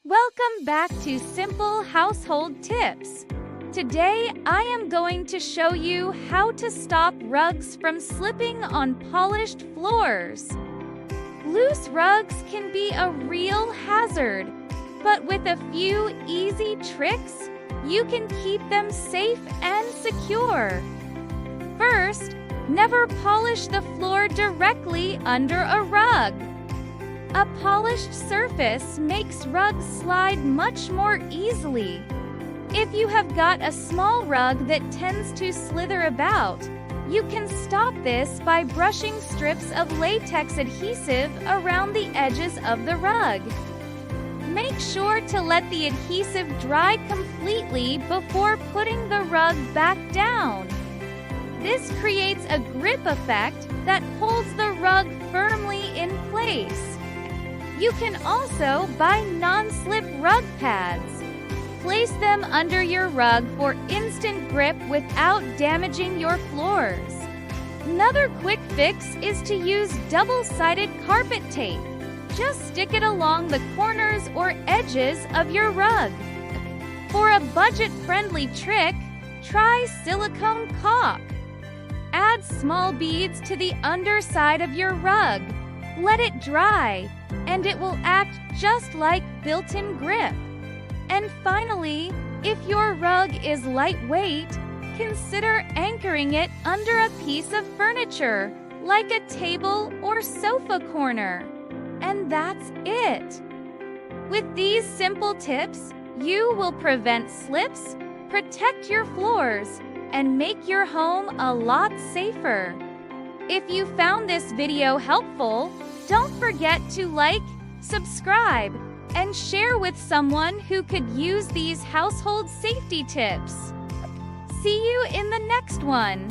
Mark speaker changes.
Speaker 1: Welcome back to Simple Household Tips. Today, I am going to show you how to stop rugs from slipping on polished floors. Loose rugs can be a real hazard, but with a few easy tricks, you can keep them safe and secure. First, never polish the floor directly under a rug. A polished surface makes rugs slide much more easily. If you have got a small rug that tends to slither about, you can stop this by brushing strips of latex adhesive around the edges of the rug. Make sure to let the adhesive dry completely before putting the rug back down. This creates a grip effect that holds the rug firmly in place. You can also buy non-slip rug pads. Place them under your rug for instant grip without damaging your floors. Another quick fix is to use double-sided carpet tape. Just stick it along the corners or edges of your rug. For a budget-friendly trick, try silicone caulk. Add small beads to the underside of your rug. Let it dry, and it will act just like built-in grip. And finally, if your rug is lightweight, consider anchoring it under a piece of furniture, like a table or sofa corner. And that's it. With these simple tips, you will prevent slips, protect your floors, and make your home a lot safer. If you found this video helpful, don't forget to like, subscribe, and share with someone who could use these household safety tips. See you in the next one.